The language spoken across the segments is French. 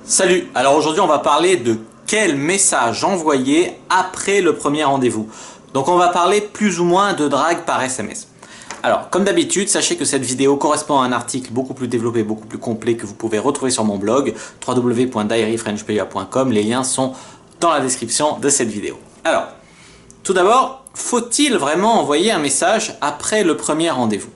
Salut, alors aujourd'hui on va parler de quel message envoyer après le premier rendez-vous. Donc on va parler plus ou moins de drague par SMS. Alors comme d'habitude, sachez que cette vidéo correspond à un article beaucoup plus développé, beaucoup plus complet que vous pouvez retrouver sur mon blog www.diaryfrenchplayer.com. Les liens sont dans la description de cette vidéo. Alors, tout d'abord, faut-il vraiment envoyer un message après le premier rendez-vous?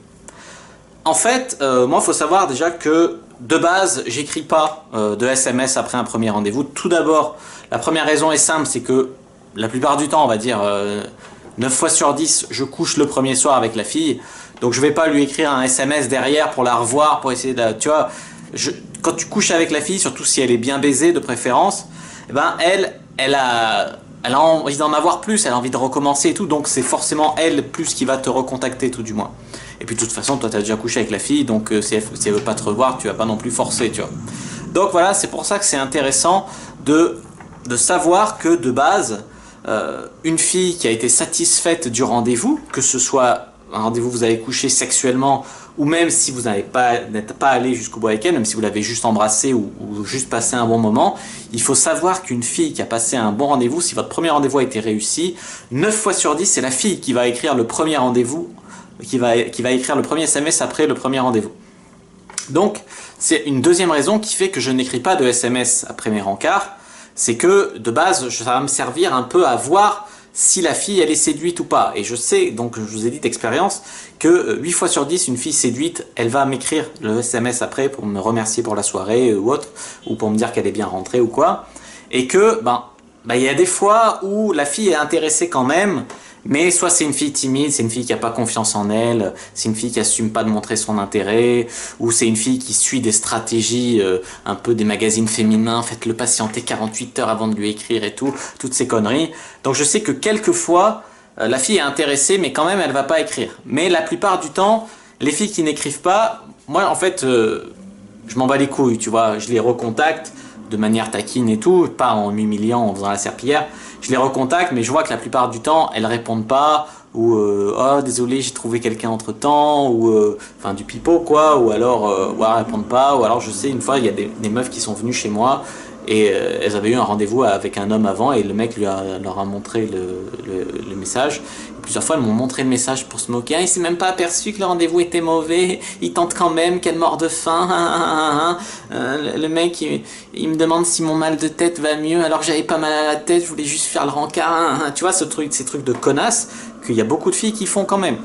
En fait, moi il faut savoir déjà que de base, j'écris pas de SMS après un premier rendez-vous. Tout d'abord, la première raison est simple, c'est que la plupart du temps, on va dire 9 fois sur 10, je couche le premier soir avec la fille. Donc je vais pas lui écrire un SMS derrière pour la revoir, pour essayer de... Tu vois, quand tu couches avec la fille, surtout si elle est bien baisée de préférence, eh ben elle a envie d'en avoir plus, elle a envie de recommencer et tout, donc c'est forcément elle plus qui va te recontacter tout du moins. Et puis de toute façon, toi tu as déjà couché avec la fille, donc si elle veut pas te revoir, tu vas pas non plus forcer, tu vois. Donc voilà, c'est pour ça que c'est intéressant de savoir que de base, une fille qui a été satisfaite du rendez-vous, que ce soit un rendez-vous vous avez couché sexuellement, ou même si vous n'êtes pas allé jusqu'au bout avec elle, même si vous l'avez juste embrassé ou juste passé un bon moment, il faut savoir qu'une fille qui a passé un bon rendez-vous, si votre premier rendez-vous a été réussi, 9 fois sur 10, c'est la fille qui va écrire le premier rendez-vous, qui va écrire le premier SMS après le premier rendez-vous. Donc, c'est une deuxième raison qui fait que je n'écris pas de SMS après mes rencarts, c'est que de base, ça va me servir un peu à voir si la fille elle est séduite ou pas. Et je sais, donc je vous ai dit d'expérience, que 8 fois sur 10, une fille séduite, elle va m'écrire le SMS après pour me remercier pour la soirée ou autre, ou pour me dire qu'elle est bien rentrée ou quoi. Et que, il y a des fois où la fille est intéressée quand même, mais soit c'est une fille timide, c'est une fille qui n'a pas confiance en elle, c'est une fille qui assume pas de montrer son intérêt, ou c'est une fille qui suit des stratégies un peu des magazines féminins, faites-le patienter 48 heures avant de lui écrire et tout, toutes ces conneries. Donc je sais que quelquefois, la fille est intéressée, mais quand même elle va pas écrire. Mais la plupart du temps, les filles qui n'écrivent pas, moi en fait, je m'en bats les couilles, tu vois, je les recontacte de manière taquine et tout, pas en m'humiliant, en faisant la serpillière. Je les recontacte, mais je vois que la plupart du temps, elles répondent pas, ou oh désolé, j'ai trouvé quelqu'un entre temps, ou enfin du pipeau quoi, ou alors elles répondent pas, ou alors je sais une fois il y a des meufs qui sont venues chez moi et elles avaient eu un rendez-vous avec un homme avant et le mec leur a montré le message. Et plusieurs fois elles m'ont montré le message pour se moquer. Ah, il s'est même pas aperçu que le rendez-vous était mauvais, il tente quand même, quelle mort de faim. Le mec il me demande si mon mal de tête va mieux alors que j'avais pas mal à la tête, je voulais juste faire le rencard. Tu vois ces trucs de connasses qu'il y a beaucoup de filles qui font quand même.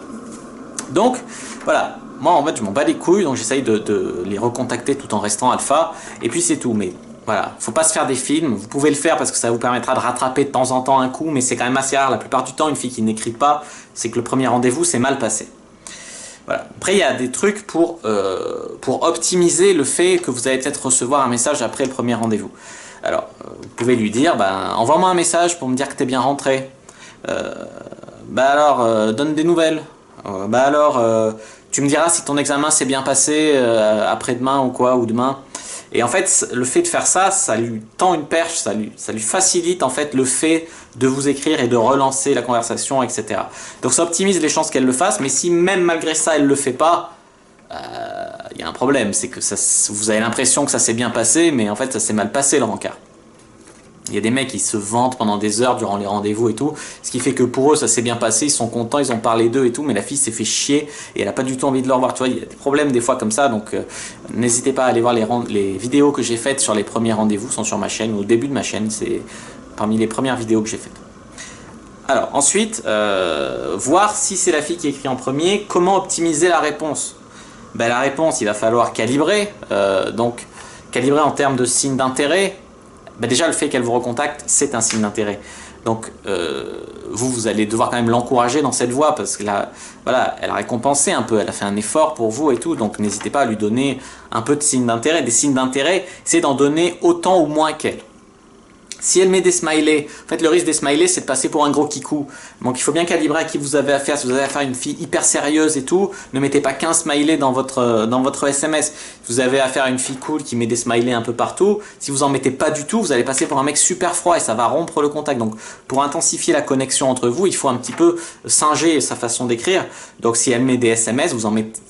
Donc voilà, moi en fait je m'en bats les couilles, donc j'essaye de les recontacter tout en restant alpha, et puis c'est tout. Mais voilà, faut pas se faire des films, vous pouvez le faire parce que ça vous permettra de rattraper de temps en temps un coup, mais c'est quand même assez rare. La plupart du temps, une fille qui n'écrit pas, c'est que le premier rendez-vous s'est mal passé. Voilà. Après, il y a des trucs pour optimiser le fait que vous allez peut-être recevoir un message après le premier rendez-vous. Alors, vous pouvez lui dire, envoie-moi un message pour me dire que t'es bien rentré. Donne des nouvelles. Tu me diras si ton examen s'est bien passé après-demain ou quoi, ou demain. Et en fait, le fait de faire ça, ça lui tend une perche, ça lui facilite en fait le fait de vous écrire et de relancer la conversation, etc. Donc ça optimise les chances qu'elle le fasse, mais si même malgré ça elle le fait pas, y a un problème, c'est que vous avez l'impression que ça s'est bien passé, mais en fait ça s'est mal passé le rencard. Il y a des mecs qui se vantent pendant des heures durant les rendez-vous et tout, ce qui fait que pour eux ça s'est bien passé, ils sont contents, ils ont parlé d'eux et tout, mais la fille s'est fait chier et elle a pas du tout envie de le revoir. Tu vois, il y a des problèmes des fois comme ça, donc n'hésitez pas à aller voir les vidéos que j'ai faites sur les premiers rendez-vous, sont sur ma chaîne, au début de ma chaîne, c'est parmi les premières vidéos que j'ai faites. Alors ensuite, voir si c'est la fille qui écrit en premier, comment optimiser la réponse. La réponse, il va falloir calibrer, donc calibrer en termes de signes d'intérêt. Déjà le fait qu'elle vous recontacte, c'est un signe d'intérêt. Donc vous allez devoir quand même l'encourager dans cette voie parce que là, voilà, elle a récompensé un peu, elle a fait un effort pour vous et tout, donc n'hésitez pas à lui donner un peu de signes d'intérêt. Des signes d'intérêt, c'est d'en donner autant ou moins qu'elle. Si elle met des smileys, en fait le risque des smileys c'est de passer pour un gros kikou. Donc il faut bien calibrer à qui vous avez affaire. Si vous avez affaire à une fille hyper sérieuse et tout, ne mettez pas 15 smileys dans votre SMS. Si vous avez affaire à une fille cool qui met des smileys un peu partout, si vous en mettez pas du tout, vous allez passer pour un mec super froid et ça va rompre le contact. Donc pour intensifier la connexion entre vous, il faut un petit peu singer sa façon d'écrire. Donc si elle met des SMS,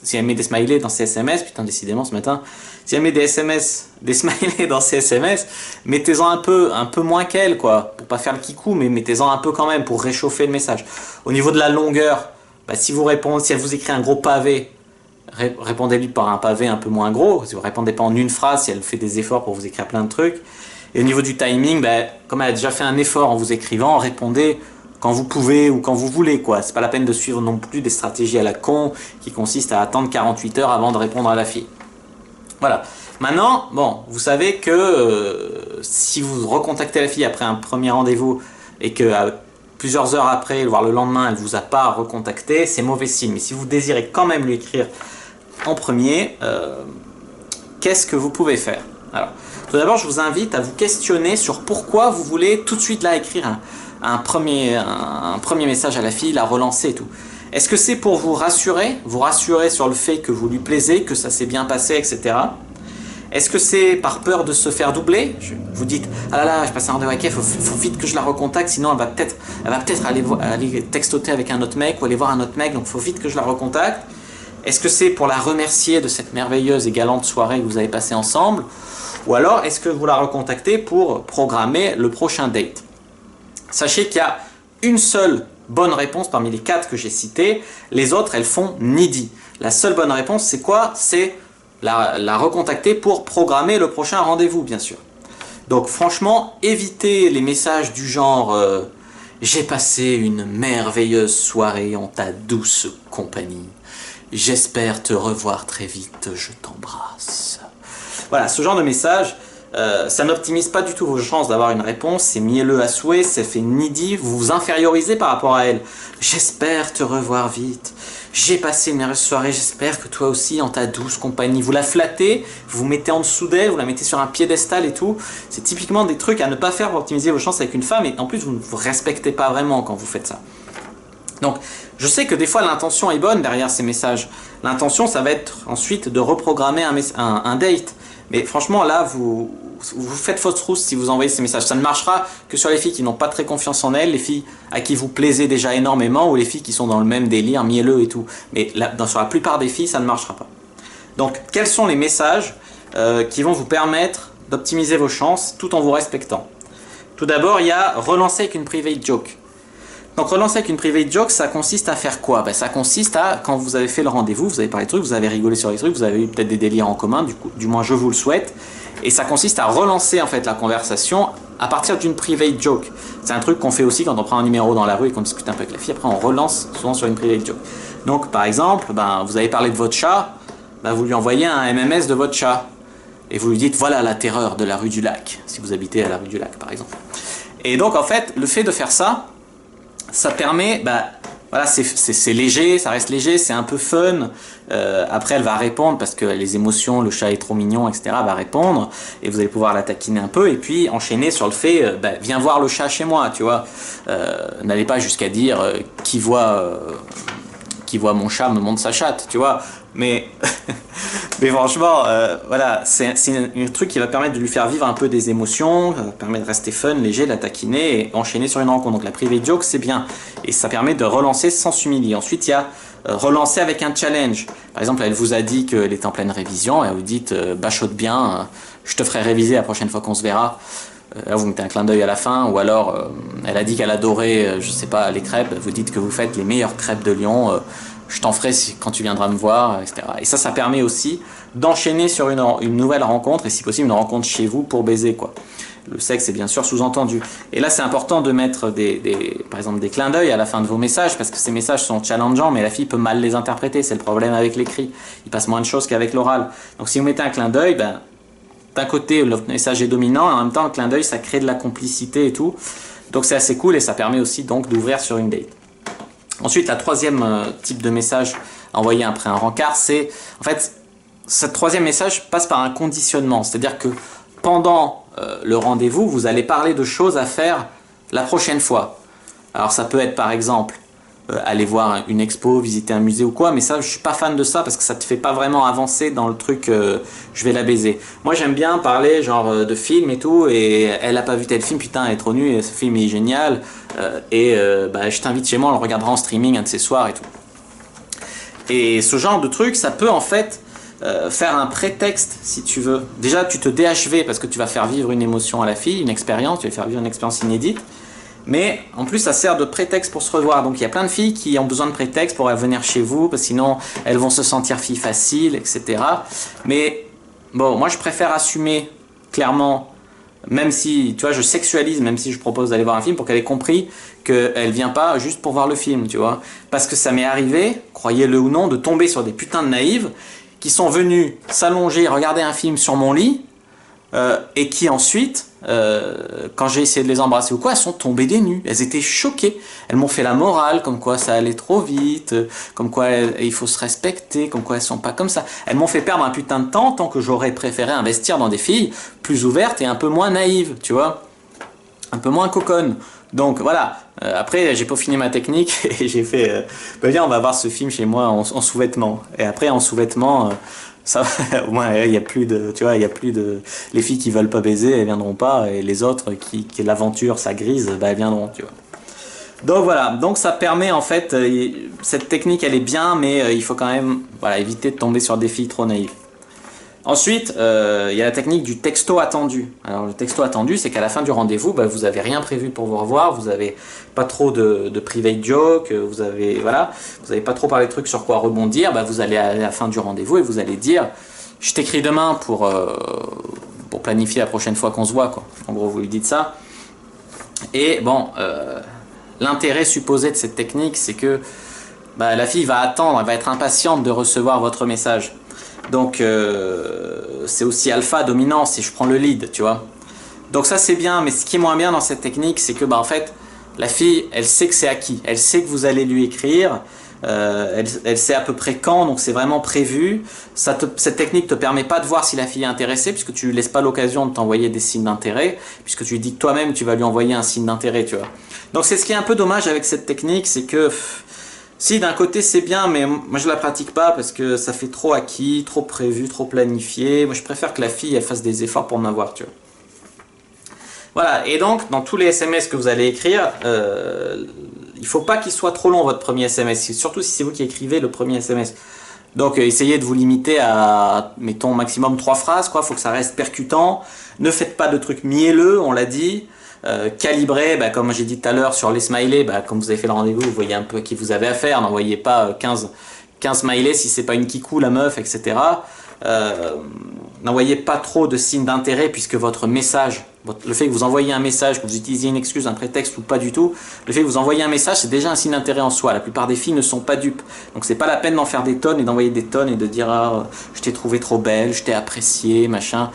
si elle met des smileys dans ses SMS, putain décidément ce matin, si elle met des SMS des smileys dans ces SMS, mettez-en un peu moins qu'elle, quoi, pour pas faire le kikou, mais mettez-en un peu quand même pour réchauffer le message. Au niveau de la longueur, bah, si elle vous écrit un gros pavé, répondez-lui par un pavé un peu moins gros. Si vous répondez pas en une phrase, si elle fait des efforts pour vous écrire plein de trucs. Et au niveau du timing, bah, comme elle a déjà fait un effort en vous écrivant, répondez quand vous pouvez ou quand vous voulez, quoi. C'est pas la peine de suivre non plus des stratégies à la con qui consistent à attendre 48 heures avant de répondre à la fille. Voilà. Maintenant, bon, vous savez que si vous recontactez la fille après un premier rendez-vous et que plusieurs heures après, voire le lendemain, elle ne vous a pas recontacté, c'est mauvais signe. Mais si vous désirez quand même lui écrire en premier, qu'est-ce que vous pouvez faire? Alors, tout d'abord, je vous invite à vous questionner sur pourquoi vous voulez tout de suite là écrire un premier message à la fille, la relancer et tout. Est-ce que c'est pour vous rassurer sur le fait que vous lui plaisez, que ça s'est bien passé, etc. Est-ce que c'est par peur de se faire doubler? Vous dites, ah là là, je passe un rendez-vous avec elle, faut vite que je la recontacte, sinon elle va peut-être aller textoter avec un autre mec ou aller voir un autre mec, donc faut vite que je la recontacte. Est-ce que c'est pour la remercier de cette merveilleuse et galante soirée que vous avez passée ensemble? Ou alors, est-ce que vous la recontactez pour programmer le prochain date? Sachez qu'il y a une seule bonne réponse parmi les 4 que j'ai citées, les autres elles font needy. La seule bonne réponse c'est quoi? C'est la recontacter pour programmer le prochain rendez-vous, bien sûr. Donc franchement, évitez les messages du genre j'ai passé une merveilleuse soirée en ta douce compagnie. J'espère te revoir très vite, je t'embrasse. Voilà, ce genre de message, ça n'optimise pas du tout vos chances d'avoir une réponse, c'est mielleux à souhait, ça fait needy, vous vous infériorisez par rapport à elle. J'espère te revoir vite. J'ai passé une merveilleuse soirée, j'espère que toi aussi en ta douce compagnie. Vous la flattez, vous vous mettez en dessous d'elle, vous la mettez sur un piédestal et tout. C'est typiquement des trucs à ne pas faire pour optimiser vos chances avec une femme et en plus vous ne vous respectez pas vraiment quand vous faites ça. Donc je sais que des fois l'intention est bonne derrière ces messages. L'intention ça va être ensuite de reprogrammer un date. Mais franchement là vous faites fausse rousse si vous envoyez ces messages. Ça ne marchera que sur les filles qui n'ont pas très confiance en elles, les filles à qui vous plaisez déjà énormément ou les filles qui sont dans le même délire, mielleux et tout. Mais là, sur la plupart des filles, ça ne marchera pas. Donc quels sont les messages qui vont vous permettre d'optimiser vos chances tout en vous respectant? Tout d'abord, il y a relancer avec une private joke. Donc relancer avec une private joke, ça consiste à faire quoi? Ça consiste à, quand vous avez fait le rendez-vous, vous avez parlé de trucs, vous avez rigolé sur les trucs, vous avez eu peut-être des délires en commun, du moins je vous le souhaite. Et ça consiste à relancer en fait la conversation à partir d'une private joke. C'est un truc qu'on fait aussi quand on prend un numéro dans la rue et qu'on discute un peu avec la fille, après on relance souvent sur une private joke. Donc par exemple, vous avez parlé de votre chat, vous lui envoyez un MMS de votre chat. Et vous lui dites voilà la terreur de la rue du Lac, si vous habitez à la rue du Lac par exemple. Et donc en fait, le fait de faire ça, ça permet, voilà, c'est léger, ça reste léger, c'est un peu fun. Après, elle va répondre parce que les émotions, le chat est trop mignon, etc. Elle va répondre et vous allez pouvoir la taquiner un peu et puis enchaîner sur le fait, viens voir le chat chez moi, tu vois. N'allez pas jusqu'à dire qui voit mon chat me montre sa chatte, tu vois. Mais franchement, voilà, c'est un truc qui va permettre de lui faire vivre un peu des émotions, ça va permettre de rester fun, léger, de la taquiner et enchaîner sur une rencontre. Donc la private joke, c'est bien. Et ça permet de relancer sans s'humilier. Ensuite, il y a relancer avec un challenge. Par exemple, elle vous a dit qu'elle est en pleine révision et vous dites bachote bien, je te ferai réviser la prochaine fois qu'on se verra. Là, vous mettez un clin d'œil à la fin. Ou alors, elle a dit qu'elle adorait, je sais pas, les crêpes. Vous dites que vous faites les meilleures crêpes de Lyon. Je t'en ferai quand tu viendras me voir, etc. Et ça permet aussi d'enchaîner sur une nouvelle rencontre, et si possible une rencontre chez vous pour baiser, quoi. Le sexe est bien sûr sous-entendu. Et là, c'est important de mettre par exemple des clins d'œil à la fin de vos messages, parce que ces messages sont challengeants, mais la fille peut mal les interpréter. C'est le problème avec l'écrit. Il passe moins de choses qu'avec l'oral. Donc si vous mettez un clin d'œil, d'un côté, le message est dominant, et en même temps, le clin d'œil, ça crée de la complicité et tout. Donc c'est assez cool, et ça permet aussi donc d'ouvrir sur une date. Ensuite, la troisième type de message envoyé après un rencard, c'est en fait, ce troisième message passe par un conditionnement. C'est-à-dire que pendant le rendez-vous, vous allez parler de choses à faire la prochaine fois. Alors ça peut être par exemple aller voir une expo, visiter un musée ou quoi, mais ça je suis pas fan de ça parce que ça te fait pas vraiment avancer dans le truc je vais la baiser. Moi j'aime bien parler genre de film et tout, et elle a pas vu tel film, putain elle est trop nulle, ce film est génial, je t'invite chez moi, on le regardera en streaming un de ces soirs et tout. Et ce genre de truc, ça peut en fait faire un prétexte si tu veux. Déjà tu te DHV parce que tu vas faire vivre une émotion à la fille, une expérience, tu vas faire vivre une expérience inédite. Mais en plus ça sert de prétexte pour se revoir. Donc il y a plein de filles qui ont besoin de prétexte pour venir chez vous, parce que sinon elles vont se sentir filles faciles, etc. Mais bon, moi je préfère assumer clairement, même si, tu vois, je sexualise, même si je propose d'aller voir un film, pour qu'elle ait compris qu'elle vient pas juste pour voir le film, tu vois. Parce que ça m'est arrivé, croyez-le ou non, de tomber sur des putains de naïves qui sont venus s'allonger, regarder un film sur mon lit, et qui ensuite, quand j'ai essayé de les embrasser ou quoi, elles sont tombées des nues. Elles étaient choquées. Elles m'ont fait la morale, comme quoi ça allait trop vite, comme quoi il faut se respecter, comme quoi elles sont pas comme ça. Elles m'ont fait perdre un putain de temps, tant que j'aurais préféré investir dans des filles plus ouvertes et un peu moins naïves, tu vois, un peu moins coconnes. Donc voilà, après j'ai peaufiné ma technique et j'ai fait, bah viens on va voir ce film chez moi en sous-vêtements. Et après en sous-vêtements, ça au moins il y a plus de, tu vois, il y a plus de, les filles qui veulent pas baiser, elles viendront pas, et les autres qui l'aventure ça grise, bah elles viendront, tu vois. Donc voilà, donc ça permet en fait, cette technique elle est bien, mais il faut quand même, voilà, éviter de tomber sur des filles trop naïves. Ensuite, il y a la technique du texto attendu. Alors le texto attendu, c'est qu'à la fin du rendez-vous, bah, vous n'avez rien prévu pour vous revoir, vous n'avez pas trop de private joke, vous avez, voilà, vous n'avez pas trop parlé de trucs sur quoi rebondir, bah, vous allez à la fin du rendez-vous et vous allez dire « je t'écris demain pour planifier la prochaine fois qu'on se voit ». En gros, vous lui dites ça. Et bon, l'intérêt supposé de cette technique, c'est que bah, la fille va attendre, elle va être impatiente de recevoir votre message. Donc c'est aussi alpha dominant si je prends le lead, tu vois. Donc ça c'est bien, mais ce qui est moins bien dans cette technique, c'est que bah en fait la fille elle sait que c'est acquis, elle sait que vous allez lui écrire, elle sait à peu près quand, donc c'est vraiment prévu. Cette technique te permet pas de voir si la fille est intéressée, puisque tu lui laisses pas l'occasion de t'envoyer des signes d'intérêt, puisque tu lui dis que toi-même tu vas lui envoyer un signe d'intérêt, tu vois. Donc c'est ce qui est un peu dommage avec cette technique, c'est que si d'un côté c'est bien, mais moi je la pratique pas parce que ça fait trop acquis, trop prévu, trop planifié. Moi je préfère que la fille elle fasse des efforts pour m'avoir, tu vois. Voilà, et donc dans tous les SMS que vous allez écrire, il faut pas qu'il soit trop long votre premier SMS, surtout si c'est vous qui écrivez le premier SMS. Donc essayez de vous limiter à, mettons, maximum 3 phrases, quoi. Faut que ça reste percutant. Ne faites pas de trucs mielleux, on l'a dit. Calibré, bah, comme j'ai dit tout à l'heure sur les smileys, bah, comme vous avez fait le rendez-vous, vous voyez un peu à qui vous avez affaire. N'envoyez pas 15 smileys si c'est pas une kikou, la meuf, etc. N'envoyez pas trop de signes d'intérêt, puisque votre message, le fait que vous envoyez un message, que vous utilisiez une excuse, un prétexte ou pas du tout, le fait que vous envoyez un message, c'est déjà un signe d'intérêt en soi. La plupart des filles ne sont pas dupes. Donc c'est pas la peine d'en faire des tonnes et d'envoyer des tonnes et de dire ah, je t'ai trouvé trop belle, je t'ai apprécié, machin.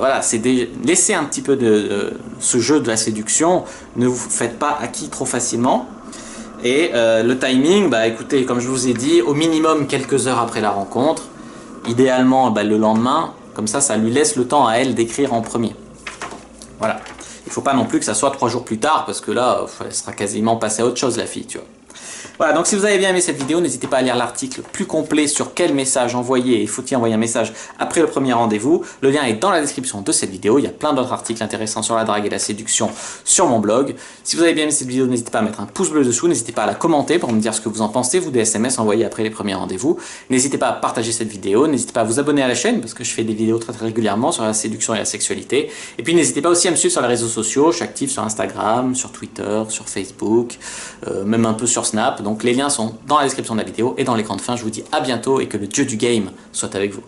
Voilà, c'est laissez un petit peu de ce jeu de la séduction, ne vous faites pas acquis trop facilement. Et le timing, bah écoutez, comme je vous ai dit, au minimum quelques heures après la rencontre, idéalement bah, le lendemain, comme ça lui laisse le temps à elle d'écrire en premier. Voilà, il ne faut pas non plus que ça soit 3 jours plus tard, parce que là, elle sera quasiment passée à autre chose la fille, tu vois. Voilà, donc si vous avez bien aimé cette vidéo, n'hésitez pas à lire l'article plus complet sur quel message envoyer, et faut-il envoyer un message après le premier rendez-vous. Le lien est dans la description de cette vidéo, il y a plein d'autres articles intéressants sur la drague et la séduction sur mon blog. Si vous avez bien aimé cette vidéo, n'hésitez pas à mettre un pouce bleu dessous, n'hésitez pas à la commenter pour me dire ce que vous en pensez, vous des SMS envoyés après les premiers rendez-vous. N'hésitez pas à partager cette vidéo, n'hésitez pas à vous abonner à la chaîne, parce que je fais des vidéos très régulièrement sur la séduction et la sexualité. Et puis n'hésitez pas aussi à me suivre sur les réseaux sociaux, je suis actif sur Instagram, sur Twitter, sur Facebook, même un peu sur Snap. Donc les liens sont dans la description de la vidéo et dans l'écran de fin. Je vous dis à bientôt et que le dieu du game soit avec vous.